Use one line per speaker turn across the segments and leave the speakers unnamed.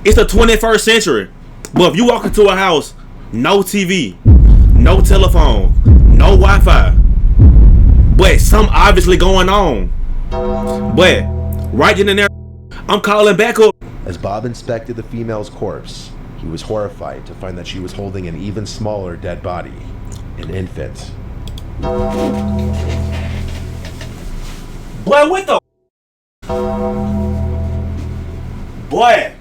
It's the 21st century. But if you walk into a house, no TV, no telephone, no Wi-Fi, but something obviously going on. But right in there, I'm calling back up.
As Bob inspected the female's corpse, he was horrified to find that she was holding an even smaller dead body, an infant.
Boy, what the? Boy.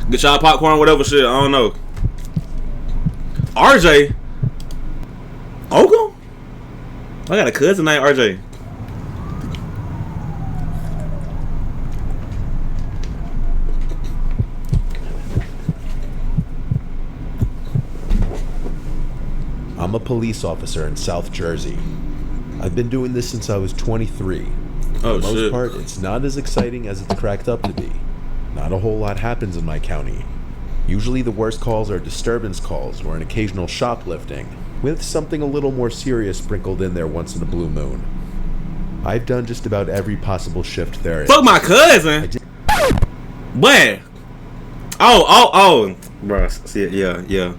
Get y'all popcorn, whatever shit, I don't know. RJ? Ogle? I got a cousin named RJ.
I'm a police officer in South Jersey. I've been doing this since I was 23. For the most part, it's not as exciting as it's cracked up to be. Not a whole lot happens in my county. Usually the worst calls are disturbance calls or an occasional shoplifting, with something a little more serious sprinkled in there once in a blue moon. I've done just about every possible shift there is.
Fuck my cousin! What? Oh. Bro, see, yeah.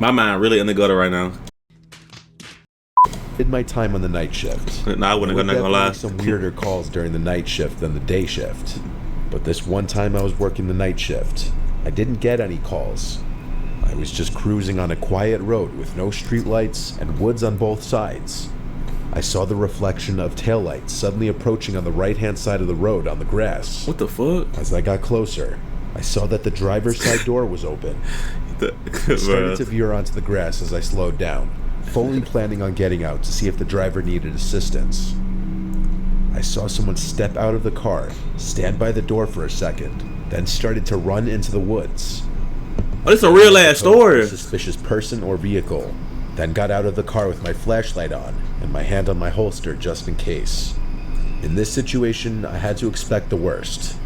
My mind really in the gutter right now.
Did my time on the night shift.
Nah, I wouldn't, I'm not gonna lie.
Some weirder calls during the night shift than the day shift. But this one time I was working the night shift, I didn't get any calls. I was just cruising on a quiet road with no streetlights and woods on both sides. I saw the reflection of taillights suddenly approaching on the right-hand side of the road on the grass.
What the fuck?
As I got closer, I saw that the driver's side door was open. I started to veer onto the grass as I slowed down, fully planning on getting out to see if the driver needed assistance. I saw someone step out of the car, stand by the door for a second, then started to run into the woods.
Oh, this is a real ass story.
A suspicious person or vehicle, then got out of the car with my flashlight on and my hand on my holster just in case. In this situation, I had to expect the worst.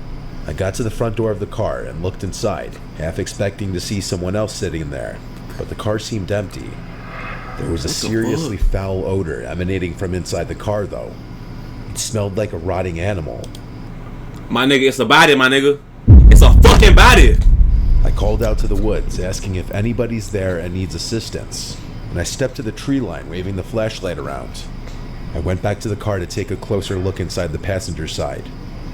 I got to the front door of the car and looked inside, half expecting to see someone else sitting there, but the car seemed empty. There was a seriously foul odor emanating from inside the car, though. It smelled like a rotting animal.
My nigga, it's a body, my nigga. It's a fucking body.
I called out to the woods, asking if anybody's there and needs assistance, and I stepped to the tree line, waving the flashlight around. I went back to the car to take a closer look inside the passenger side.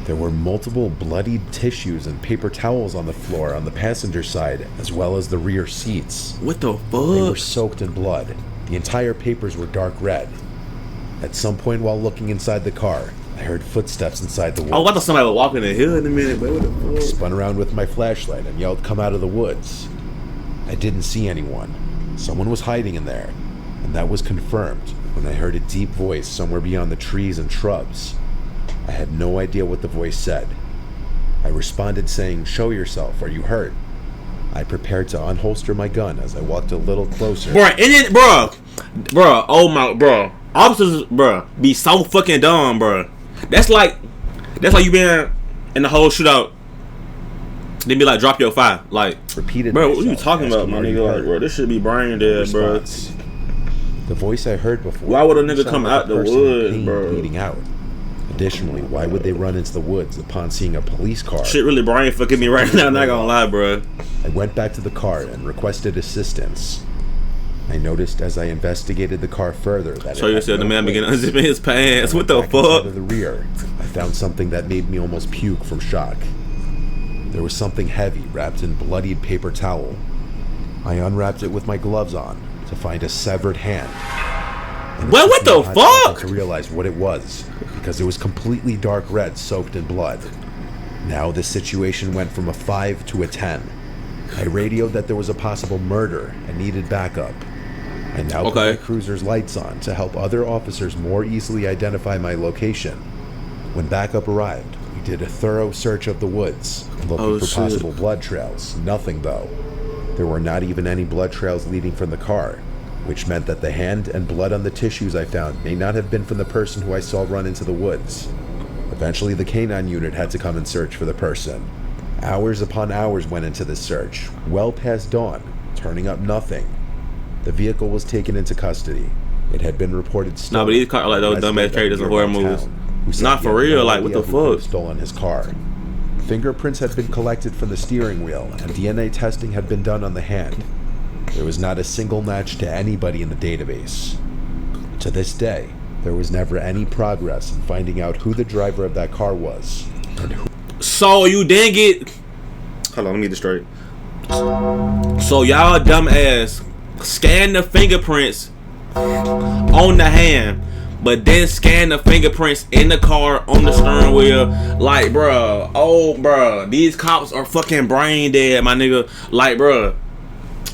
There were multiple bloodied tissues and paper towels on the floor on the passenger side, as well as the rear seats.
What the fuck?
They were soaked in blood. The entire papers were dark red. At some point while looking inside the car, I heard footsteps inside the woods.
Oh, I thought somebody was walking the hill in a minute, but what the fuck?
I spun around with my flashlight and yelled, "Come out of the woods." I didn't see anyone. Someone was hiding in there, and that was confirmed when I heard a deep voice somewhere beyond the trees and shrubs. I had no idea what the voice said. I responded saying, "Show yourself, are you hurt?" I prepared to unholster my gun as I walked a little closer.
Bro, oh my, bro. Officers, bro, be so fucking dumb, bro. That's like you been in the whole shootout. Then be like, drop your fire. Like,
repeated.
Bro, what are you talking about, my nigga? Like, bro, this should be brain dead, bro.
The voice I heard before.
Why would a nigga come out the woods, bro?
Bleeding out. Additionally, why would they run into the woods upon seeing a police car?
Shit really brain fucking me right now, not gonna lie, bro.
I went back to the car and requested assistance. I noticed as I investigated the car further that
so you said the man began unzipping his pants. What the fuck?
The rear, I found something that made me almost puke from shock. There was something heavy wrapped in bloodied paper towel. I unwrapped it with my gloves on to find a severed hand.
Well, what the fuck?
To realize what it was, because it was completely dark red, soaked in blood. Now this situation went from a 5 to a 10. I radioed that there was a possible murder and needed backup. I now put my cruiser's lights on to help other officers more easily identify my location. When backup arrived, we did a thorough search of the woods, looking for possible blood trails. Nothing, though. There were not even any blood trails leading from the car, which meant that the hand and blood on the tissues I found may not have been from the person who I saw run into the woods. Eventually, the canine unit had to come and search for the person. Hours upon hours went into this search, well past dawn, turning up nothing. The vehicle was taken into custody. It had been reported stolen.
No, but these cars are like those dumbass characters in horror movies.
who said
Not
he
for
had
real,
no
like, what
idea
the
who could have
fuck?
stolen his car. Fingerprints had been collected from the steering wheel, and DNA testing had been done on the hand. There was not a single match to anybody in the database. To this day, there was never any progress in finding out who the driver of that car was and who.
So you didn't get. Hold on, let me get this straight. So y'all dumbass scanned the fingerprints on the hand, but then scan the fingerprints in the car on the steering wheel. Like, bruh, oh, bruh, these cops are fucking brain dead, my nigga. Like, bruh,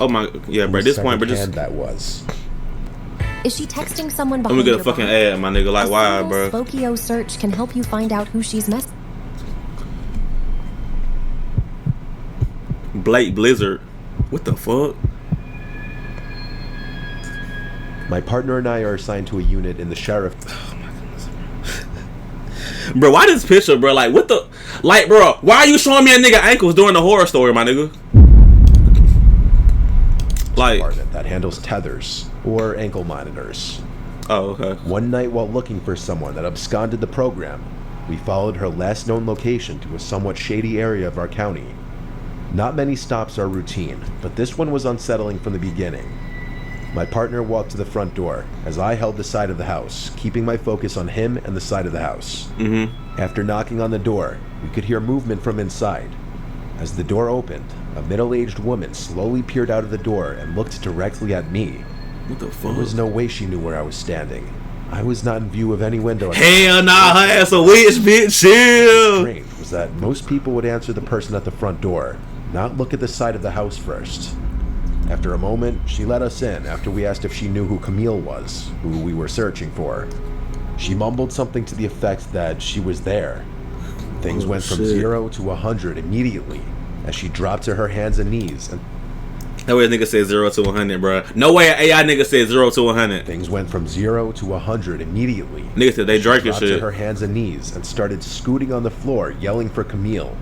oh my, yeah, bruh, at this point, bruh, just.
That was.
Is she texting someone
I'm
behind
gonna get
your
a fucking
back?
ad, my nigga. Like, why,
A
bruh?
simple Spokio search can help you find out who she's messing.
Blake Blizzard. What the fuck?
My partner and I are assigned to a unit in the sheriff.
Bro, why this picture, bro? Like, what the? Like, bro, why are you showing me a nigga ankles during the horror story, my nigga? Like,
Department that handles tethers or ankle monitors.
oh, okay.
One night while looking for someone that absconded the program, we followed her last known location to a somewhat shady area of our county. Not many stops are routine, but this one was unsettling from the beginning. My partner walked to the front door as I held the side of the house, keeping my focus on him and the side of the house. After knocking on the door, we could hear movement from inside. As the door opened, a middle-aged woman slowly peered out of the door and looked directly at me.
What the fuck?
There was no way she knew where I was standing. I was not in view of any window.
Hell nah, her ass a witch, bitch. Chill.
Strange was that most people would answer the person at the front door, not look at the side of the house first. After a moment, she let us in after we asked if she knew who Camille was, who we were searching for. She mumbled something to the effect that she was there. Things went from 0 to 100 immediately as she dropped to her hands and knees, and
That way a nigga said 0 to 100, bro. No way an AI nigga said 0 to 100.
things went from 0 to 100 immediately.
Nigga said they
She
drank and
dropped to
shit.
her hands and knees and started scooting on the floor, yelling for Camille.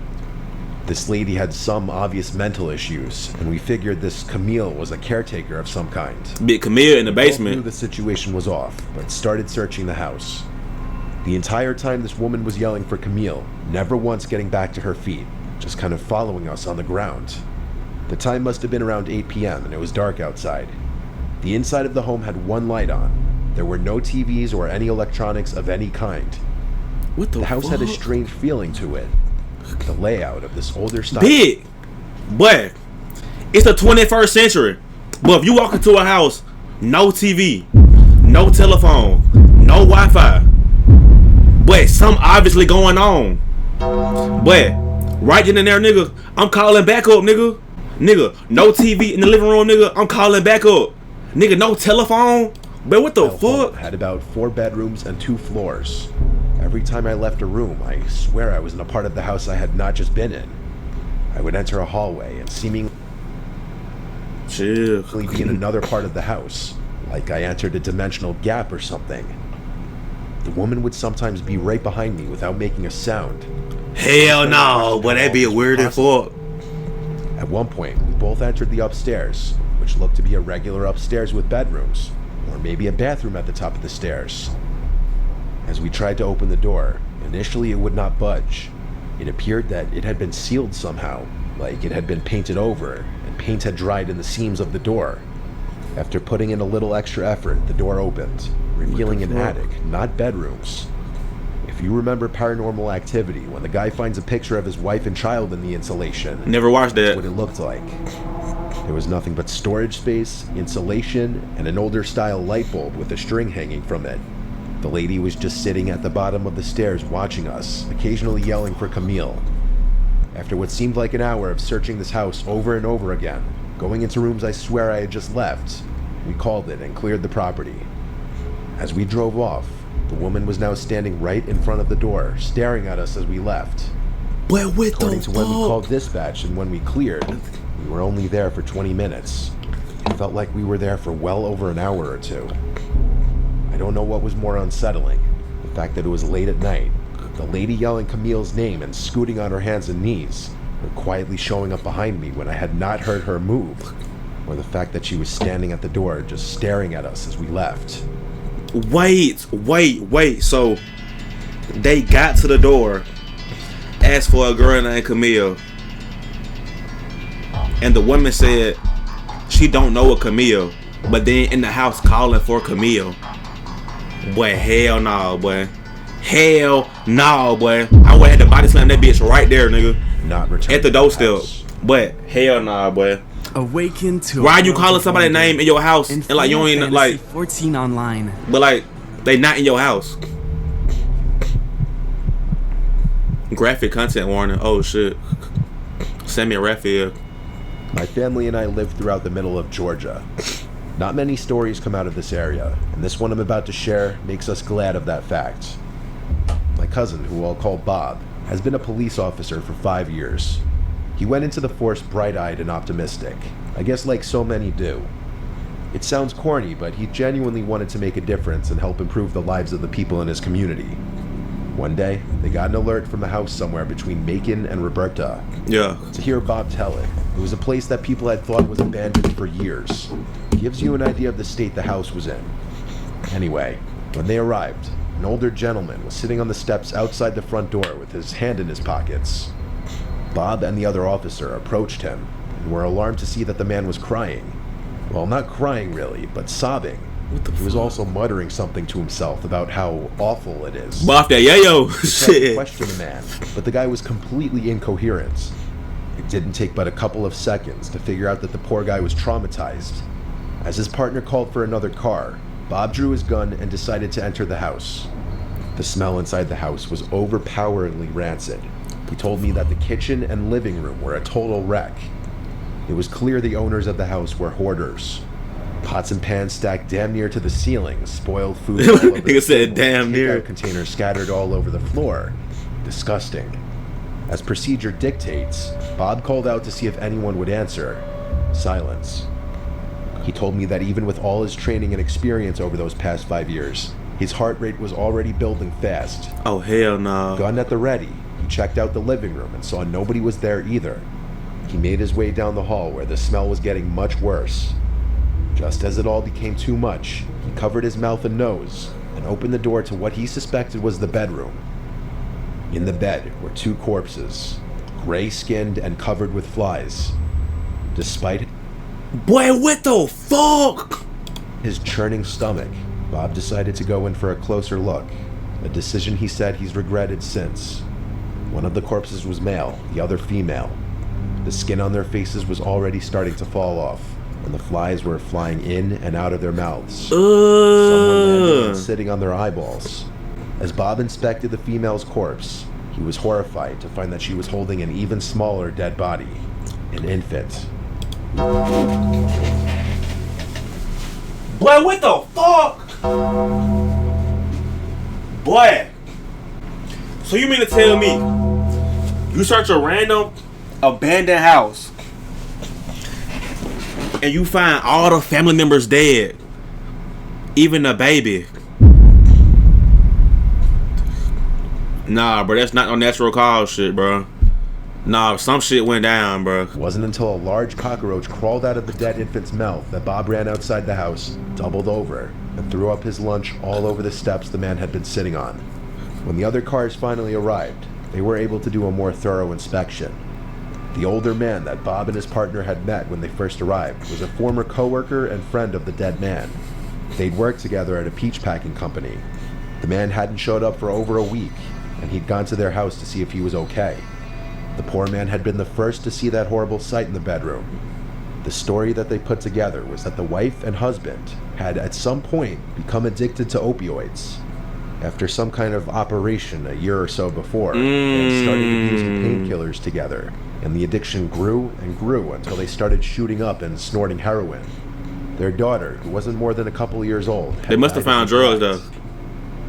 This lady had some obvious mental issues, and we figured this Camille was a caretaker of some kind.
Big Camille in the
We knew
basement.
the situation was off, but started searching the house. The entire time this woman was yelling for Camille, never once getting back to her feet, just kind of following us on the ground. The time must have been around 8 p.m. and it was dark outside. The inside of the home had one light on. There were no TVs or any electronics of any kind.
What the
The house
fuck?
had a strange feeling to it. The layout of this older style.
Big. But it's the 21st century. But if you walk into a house, no TV, no telephone, no Wi-Fi, but something obviously going on. But right in there, nigga, I'm calling back up, nigga. Nigga, no TV in the living room, nigga. I'm calling back up. Nigga, no telephone. But what the
Our home
fuck?
had about 4 bedrooms and 2 floors. Every time I left a room, I swear I was in a part of the house I had not just been in. I would enter a hallway and seemingly
Chill.
be in another part of the house, like I entered a dimensional gap or something. The woman would sometimes be right behind me without making a sound.
Hell no, but that'd be a weird as fuck.
At one point, we both entered the upstairs, which looked to be a regular upstairs with bedrooms, or maybe a bathroom at the top of the stairs. As we tried to open the door, initially it would not budge. It appeared that it had been sealed somehow, like it had been painted over, and paint had dried in the seams of the door. After putting in a little extra effort, the door opened, revealing an attic, not bedrooms. If you remember Paranormal Activity, when the guy finds a picture of his wife and child in the insulation,
Never watched
that's what
that.
it looked like. There was nothing but storage space, insulation, and an older style light bulb with a string hanging from it. The lady was just sitting at the bottom of the stairs watching us, occasionally yelling for Camille. After what seemed like an hour of searching this house over and over again, going into rooms I swear I had just left, we called it and cleared the property. As we drove off, the woman was now standing right in front of the door, staring at us as we left.
But what
According
the
to when we
fuck?
called dispatch and when we cleared, we were only there for 20 minutes. It felt like we were there for well over an hour or two. I don't know what was more unsettling, the fact that it was late at night, the lady yelling Camille's name and scooting on her hands and knees, or quietly showing up behind me when I had not heard her move, or the fact that she was standing at the door just staring at us as we left.
Wait. So They got to the door, asked for a girl named Camille, and the woman said she don't know a Camille, but then in the house calling for Camille. Boy, hell no, boy. Hell no, boy. I would have had to body slam that bitch right there, nigga.
Not return
at the
to
doorstep.
house.
But hell nah, boy.
Awaken to.
Why are you calling somebody's name in your house and like you don't even like
14 online.
but like they not in your house? Graphic content warning. Oh shit. Send me a Raphael.
My family and I live throughout the middle of Georgia. Not many stories come out of this area, and this one I'm about to share makes us glad of that fact. My cousin, who I'll call Bob, has been a police officer for 5 years. He went into the force bright-eyed and optimistic, I guess like so many do. It sounds corny, but he genuinely wanted to make a difference and help improve the lives of the people in his community. One day, they got an alert from a house somewhere between Macon and Roberta.
Yeah.
To hear Bob tell it, it was a place that people had thought was abandoned for years. Gives you an idea of the state the house was in. Anyway, when they arrived, an older gentleman was sitting on the steps outside the front door with his hand in his pockets. Bob and the other officer approached him and were alarmed to see that the man was crying. Well, not crying really, but sobbing. He was also muttering something to himself about how awful it is.
Buff that yayo.
They tried to
Shit.
question the man, but the guy was completely incoherent. It didn't take but a couple of seconds to figure out that the poor guy was traumatized. As his partner called for another car, Bob drew his gun and decided to enter the house. The smell inside the house was overpoweringly rancid. He told me that the kitchen and living room were a total wreck. It was clear the owners of the house were hoarders. Pots and pans stacked damn near to the ceiling, spoiled food all over the
Nigga said
table,
damn near.
takeout containers scattered all over the floor. Disgusting. As procedure dictates, Bob called out to see if anyone would answer. Silence. He told me that even with all his training and experience over those past 5 years, his heart rate was already building fast.
Oh hell no.
Gun at the ready, he checked out the living room and saw nobody was there either. He made his way down the hall where the smell was getting much worse. Just as it all became too much, he covered his mouth and nose and opened the door to what he suspected was the bedroom. In the bed were 2 corpses, gray-skinned and covered with flies. Despite
Boy, what the fuck?
his churning stomach, Bob decided to go in for a closer look, a decision he said he's regretted since. One of the corpses was male, the other female. The skin on their faces was already starting to fall off, and the flies were flying in and out of their mouths. Someone landed and sitting on their eyeballs. As Bob inspected the female's corpse, he was horrified to find that she was holding an even smaller dead body, an infant.
Boy, what the fuck? Boy. So you mean to tell me you search a random abandoned house and you find all the family members dead, even the baby? Nah, bro, that's not no natural cause shit, bro. Nah, some shit went down, bro.
It wasn't until a large cockroach crawled out of the dead infant's mouth that Bob ran outside the house, doubled over, and threw up his lunch all over the steps the man had been sitting on. When the other cars finally arrived, they were able to do a more thorough inspection. The older man that Bob and his partner had met when they first arrived was a former coworker and friend of the dead man. They'd worked together at a peach packing company. The man hadn't showed up for over a week, and he'd gone to their house to see if he was okay. The poor man had been the first to see that horrible sight in the bedroom. The story that they put together was that the wife and husband had at some point become addicted to opioids. After some kind of operation a year or so before, they had started using painkillers together, and the addiction grew and grew until they started shooting up and snorting heroin. Their daughter, who wasn't more than a couple years old,
They must have found drugs though.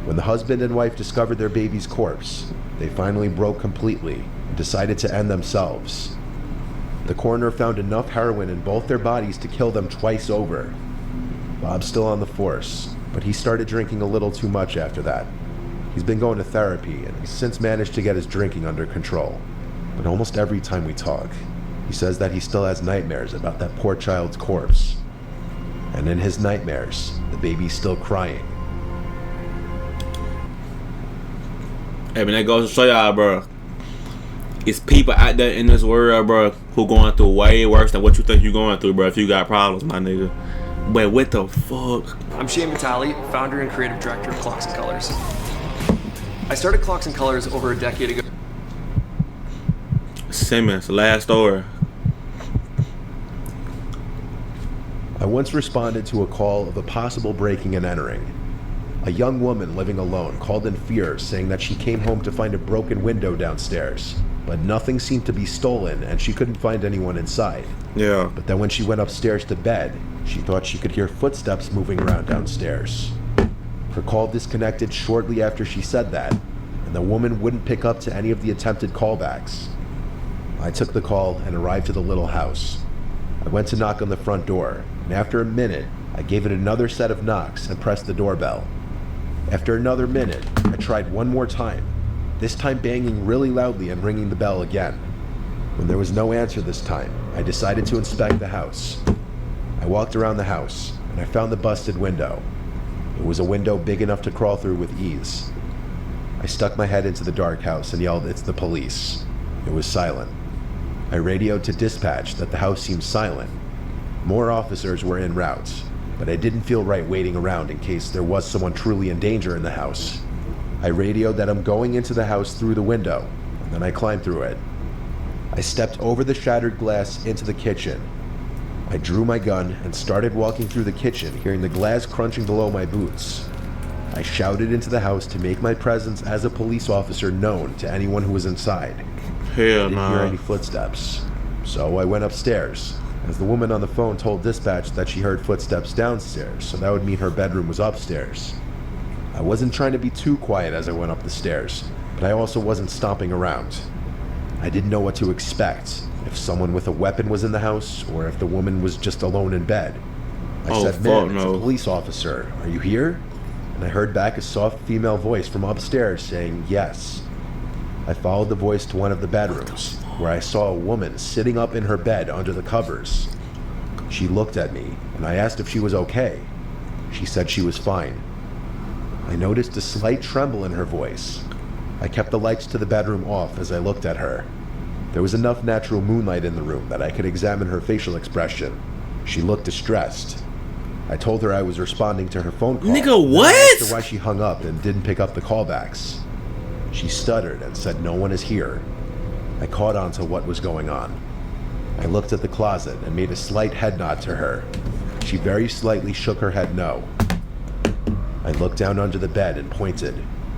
When the husband and wife discovered their baby's corpse, they finally broke completely and decided to end themselves. The coroner found enough heroin in both their bodies to kill them twice over. Bob's still on the force, but he started drinking a little too much after that. He's been going to therapy and he's since managed to get his drinking under control. But almost every time we talk, he says that he still has nightmares about that poor child's corpse. And in his nightmares, the baby's still crying.
Hey, man, that goes to show y'all, bro. It's people out there in this world, bro, who going through way worse than what you think you're going through, bro. If you got problems, my nigga. But what the fuck?
I'm Shane Vitale, founder and creative director of Clocks and Colors. I started Clocks and Colors over a decade ago.
Simmons, last story.
I once responded to a call of a possible breaking and entering. A young woman living alone called in fear, saying that she came home to find a broken window downstairs, but nothing seemed to be stolen and she couldn't find anyone inside.
Yeah.
But then when she went upstairs to bed, she thought she could hear footsteps moving around downstairs. Her call disconnected shortly after she said that, and the woman wouldn't pick up to any of the attempted callbacks. I took the call and arrived to the little house. I went to knock on the front door, and after a minute, I gave it another set of knocks and pressed the doorbell. After another minute, I tried one more time, this time banging really loudly and ringing the bell again. When there was no answer this time, I decided to inspect the house. I walked around the house, and I found the busted window. It was a window big enough to crawl through with ease. I stuck my head into the dark house and yelled, "It's the police." It was silent. I radioed to dispatch that the house seemed silent. More officers were en route, but I didn't feel right waiting around in case there was someone truly in danger in the house. I radioed that I'm going into the house through the window, and then I climbed through it. I stepped over the shattered glass into the kitchen. I drew my gun and started walking through the kitchen, hearing the glass crunching below my boots. I shouted into the house to make my presence as a police officer known to anyone who was inside.
Hell
I didn't
nah.
hear any footsteps, so I went upstairs, as the woman on the phone told dispatch that she heard footsteps downstairs, so that would mean her bedroom was upstairs. I wasn't trying to be too quiet as I went up the stairs, but I also wasn't stomping around. I didn't know what to expect, if someone with a weapon was in the house, or if the woman was just alone in bed. I said, "Ma'am, it's a police officer. Are you here?" And I heard back a soft female voice from upstairs saying, "Yes." I followed the voice to one of the bedrooms, where I saw a woman sitting up in her bed under the covers. She looked at me, and I asked if she was okay. She said she was fine. I noticed a slight tremble in her voice. I kept the lights to the bedroom off as I looked at her. There was enough natural moonlight in the room that I could examine her facial expression. She looked distressed. I told her I was responding to her phone call.
Nigga, what?
I asked her why she hung up and didn't pick up the callbacks. She stuttered and said no one is here. I caught on to what was going on. I looked at the closet and made a slight head nod to her. She very slightly shook her head no. I looked down under the bed and pointed,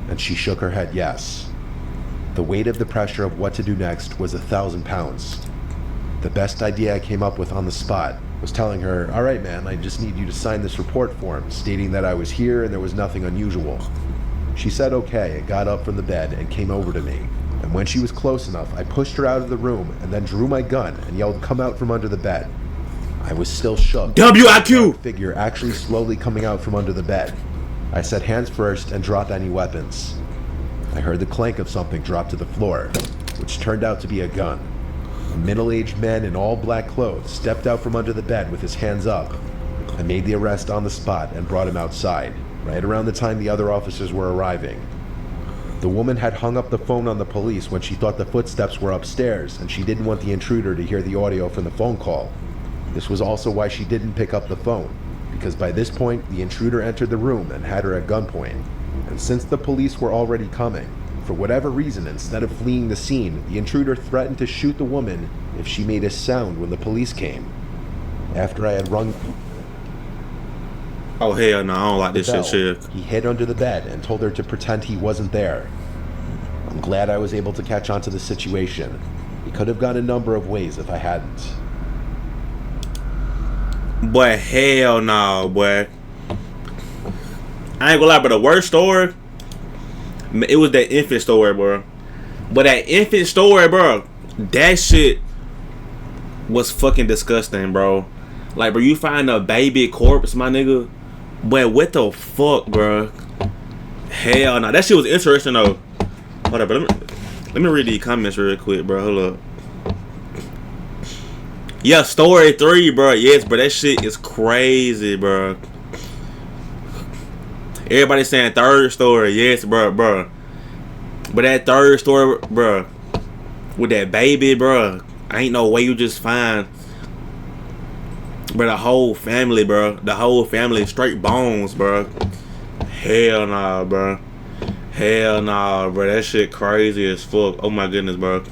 and she shook her head yes. The weight of the pressure of what to do next was 1,000 pounds. The best idea I came up with on the spot was telling her, "All right, man, I just need you to sign this report form stating that I was here and there was nothing unusual." She said okay and got up from the bed and came over to me. And when she was close enough, I pushed her out of the room and then drew my gun and yelled, "Come out from under the bed." I was still shook.
WIQ!
Figure actually slowly coming out from under the bed. I said, "Hands first and drop any weapons." I heard the clank of something drop to the floor, which turned out to be a gun. A middle-aged man in all black clothes stepped out from under the bed with his hands up. I made the arrest on the spot and brought him outside, right around the time the other officers were arriving. The woman had hung up the phone on the police when she thought the footsteps were upstairs, and she didn't want the intruder to hear the audio from the phone call. This was also why she didn't pick up the phone, because by this point, the intruder entered the room and had her at gunpoint. And since the police were already coming, for whatever reason, instead of fleeing the scene, the intruder threatened to shoot the woman if she made a sound when the police came. After I had rung
Oh hell no, I don't like this
bell,
shit.
he hid under the bed and told her to pretend he wasn't there. I'm glad I was able to catch on to the situation. It could have gone a number of ways if I hadn't.
Boy, hell no, boy. I ain't gonna lie, but the worst story, it was that infant story, bro. But that infant story, bro, that shit was fucking disgusting, bro. Like, bro, you find a baby corpse, my nigga. Boy, what the fuck, bro? Hell no. That shit was interesting, though. Hold up, but let me read these comments real quick, bro. Hold up. Yeah, story 3, bro. Yes, bro, that shit is crazy, bro. Everybody saying third story. Yes, bro. But that third story, bruh, with that baby, bruh, ain't no way you just find, but the whole family, bruh, the whole family straight bones, bruh. Hell nah, bruh. Hell nah, bruh. That shit crazy as fuck. Oh my goodness, bruh.